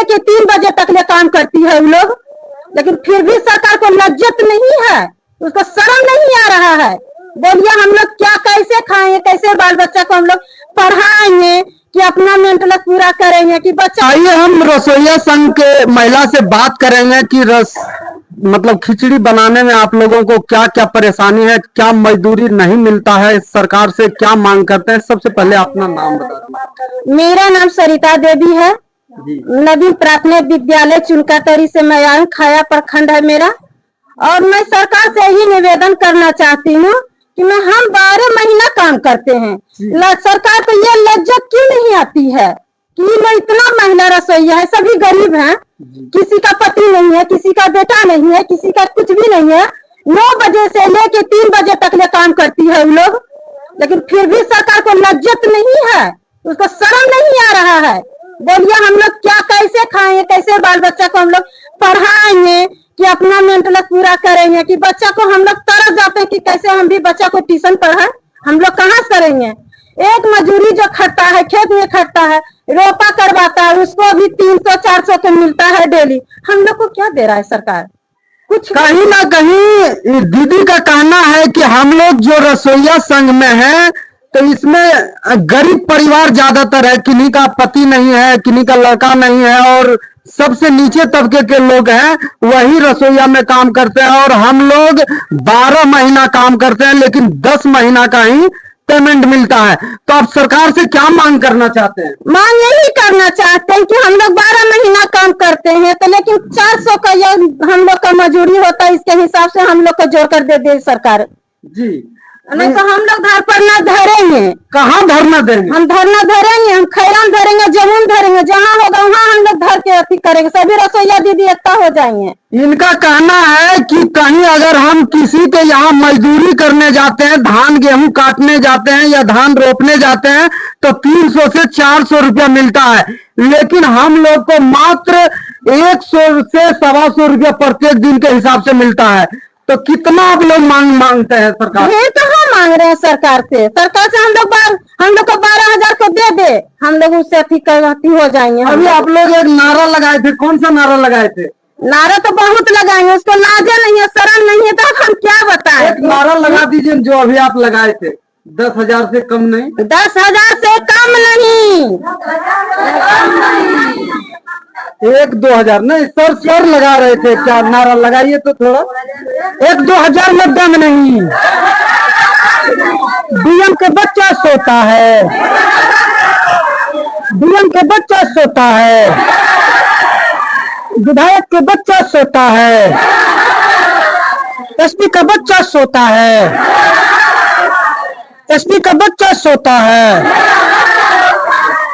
लेके 3 बजे तक ले काम करती है वो लोग, लेकिन फिर भी सरकार को लज्जत नहीं है, उसको शर्म नहीं आ रहा है। बोलिए हम लोग क्या कैसे खाएंगे, कैसे बाल बच्चा को हम लोग पढ़ाएंगे कि अपना मेंटेनेंस पूरा करेंगे कि बच्चा। आइए हम रसोईया संघ के महिला से बात करेंगे कि मतलब खिचड़ी बनाने में आप लोगों को क्या क्या परेशानी है, क्या मजदूरी नहीं मिलता है, सरकार से क्या मांग करते हैं। सबसे पहले अपना नाम बता दें। मेरा नाम सरिता देवी है, नवीन प्राथमिक विद्यालय चुनकातरी से मैं आई, खाया प्रखंड है मेरा। और मैं सरकार से ही निवेदन करना चाहती हूँ कि हम 12 महीना काम करते हैं, सरकार को ये लज्जत क्यों नहीं आती है कि मैं इतना महिला रसोईया है, सभी गरीब हैं, किसी का पति नहीं है, किसी का बेटा नहीं है, किसी का कुछ भी नहीं है। 9 बजे से लेके 3 बजे तक ले काम करती है वो लोग, लेकिन फिर भी सरकार को लज्जत नहीं है, उसको शर्म नहीं आ रहा है। बोलिए हम लोग क्या कैसे खाएंगे, कैसे बाल बच्चा को हम लोग पढ़ाएंगे कि अपना मेंटेनेंस पूरा करेंगे कि बच्चा को हम लोग तरस जाते हैं कि कैसे हम भी बच्चा को ट्यूशन पढ़ाएं, हम लोग कहाँ से करेंगे। एक मजदूरी जो खटता है, खेत में खटता है, रोपा करवाता है, उसको भी 300-400 के मिलता है डेली। हम लोग को क्या दे रहा है सरकार, कुछ कहीं ना कहीं दीदी का कहना है कि हम लोग जो रसोईया संघ में हैं तो इसमें गरीब परिवार ज्यादातर है, किन्हीं का पति नहीं है, किन्हीं का लड़का नहीं है और सबसे नीचे तबके के लोग हैं वही रसोईया में काम करते हैं। और हम लोग 12 महीना काम करते हैं लेकिन 10 महीना का ही पेमेंट मिलता है। तो आप सरकार से क्या मांग करना चाहते हैं? मांग यही करना चाहते हैं कि हम लोग 12 महीना काम करते हैं तो लेकिन 400 का हम लोग का मजदूरी होता है, इसके हिसाब से हम लोग को जोड़ कर दे दे सरकार जी। नहीं तो हम लोग घर पर ना धरेंगे। कहाँ धरना देंगे? हम धरना धरेंगे, हम खैरान धरेंगे, जमुन धरेंगे, जहाँ होगा वहाँ हम लोग धर के अति करेंगे, सभी रसोईया दीदी एकता हो जाएंगे। इनका कहना है कि कहीं अगर हम किसी के यहाँ मजदूरी करने जाते हैं, धान गेहूं काटने जाते हैं या धान रोपने जाते हैं तो 300 से 400 रुपया मिलता है, लेकिन हम लोग को मात्र 100 से 125 रुपया प्रत्येक दिन के हिसाब से मिलता है। तो कितना आप लोग मांगते हैं सरकार? ये तो हम मांग रहे हैं सरकार से हम लोग को 12,000 को दे दे, हम लोग उससे अति हो जाएंगे। अभी आप लोग एक नारा लगाए थे, कौन सा नारा लगाए थे? नारा तो बहुत लगाएंगे, उसको लाजे नहीं है, शर्म नहीं है, तो हम क्या बताएं। एक नारा लगा दीजिए जो अभी आप लगाए थे। 10,000 से कम नहीं, 10,000 से कम नहीं, 1-2 हजार नहीं। सर लगा रहे थे क्या? नारा लगाइए तो थोड़ा। 1-2 हजार में दम नहीं। डीएम के बच्चा सोता है, डीएम के बच्चा सोता है, विधायक के बच्चा सोता है, एसपी का बच्चा सोता है, एसपी का बच्चा सोता है।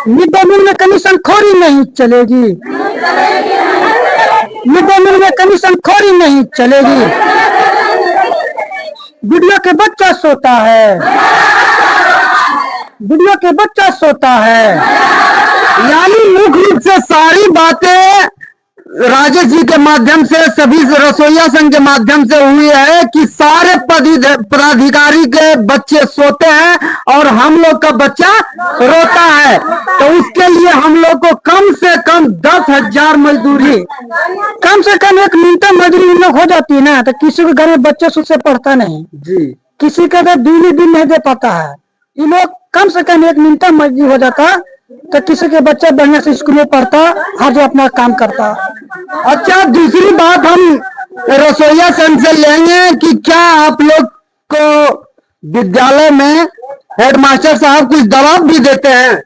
मिड डे मील में कमीशन खोरी नहीं चलेगी, मिड डे मील में कमीशन खोरी नहीं चलेगी। वीडियो के बच्चा सोता है, वीडियो के बच्चा सोता है। यानी मुख्य रूप से सारी बातें राजेश जी के माध्यम से, सभी रसोईया संघ के माध्यम से हुई है कि सारे पदाधिकारी के बच्चे सोते हैं और हम लोग का बच्चा रोता है। तो उसके लिए हम लोग को कम से कम 10,000 मजदूरी, कम से कम 1 न्यूनतम मजदूरी इन लोग हो जाती है ना, तो किसी के घर में बच्चे से पढ़ता नहीं जी, किसी का तो दिन नहीं दे पाता है। ये लोग कम से कम 1 न्यूनतम मजदूरी हो जाता तो किसी के बच्चा बढ़िया से स्कूल में पढ़ता, हर जो अपना काम करता। अच्छा, दूसरी बात हम रसोईया संघ से लेंगे कि क्या आप लोग को विद्यालय में हेडमास्टर साहब कुछ दबाव भी देते हैं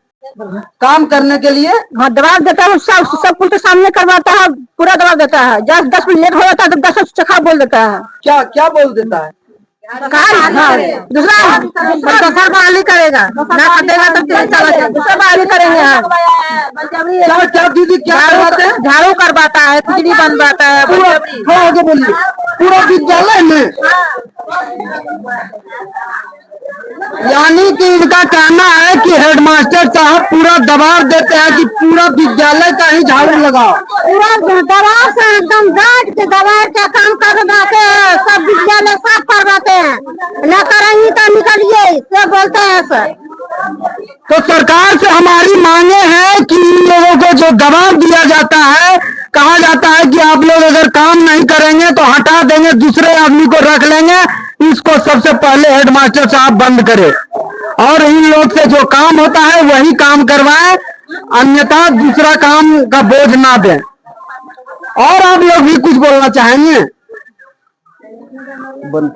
काम करने के लिए? हाँ, दबाव देता है, सब कुछ सामने करवाता है, पूरा दबाव देता है। 10 मिनट लेट हो जाता है तो 10 चखा बोल देता है। क्या बोल देता है? दूसरा बहाली करेगा, ना कटेगा तो दूसरा बहाली करेंगे। हम क्या दीदी क्या करवाते हैं? झाड़ू करवाता है, खिचड़ी बनवाता है, आगे बोलिए। पूरा विद्यालय में यानी कि इनका कहना है कि हेडमास्टर साहब पूरा दबाव देते हैं कि पूरा विद्यालय का ही झाड़ू लगाओ, पूरा दबाव से एकदम डांट के दबाव का काम करवाते हैं, सब विद्यालय साफ करवाते हैं। न करेंगे तो निकलिए, क्या बोलते हैं सर? तो सरकार से हमारी मांगे हैं कि इन लोगों को जो दबाव दिया जाता है, कहा जाता है कि आप लोग अगर काम नहीं करेंगे तो हटा देंगे, दूसरे आदमी को रख लेंगे, इसको सबसे पहले हेडमास्टर साहब बंद करे और इन लोग से जो काम होता है वही काम करवाए, अन्यथा दूसरा काम का बोझ ना दें। और आप लोग भी कुछ बोलना चाहेंगे? बंद।